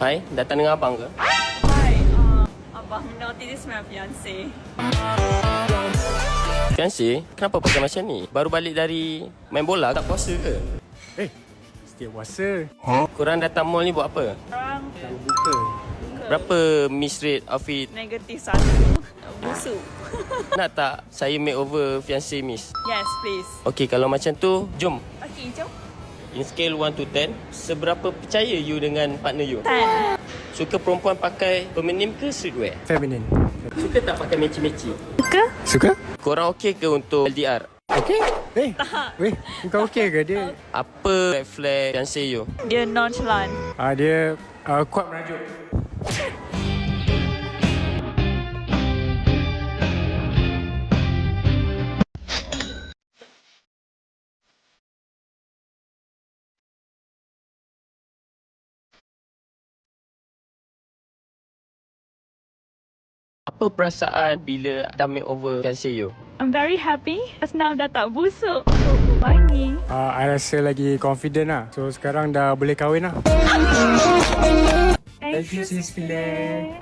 Hai, datang dengan abang ke? Hi, abang Naughty, this is my fiancé. Fiancé, kenapa pakai macam ni? Baru balik dari main bola, tak puasa ke? Setiap puasa. Korang datang mall ni buat apa? Orang Buka. Berapa miss rate outfit? negatif 1. Busuk. Nak tak saya makeover fiancé miss? Yes, please. Okey, kalau macam tu, jom. Okay, jom. In scale 1 to 10, seberapa percaya you dengan partner you? 10. Suka perempuan pakai feminim ke streetwear? Feminine. Suka tak pakai meci-meci? Suka? Suka? Korang okey ke untuk LDR? Okay. Weh, kau okay ke dia? Apa red flag fiancé you? Dia nonchalant. Dia kuat merajuk. Apa perasaan bila dah makeover fiancé you? I'm very happy. Because now dah tak busuk. Wangi. I rasa lagi confident lah. So sekarang dah boleh kahwin lah. Thank you, Sis Pile.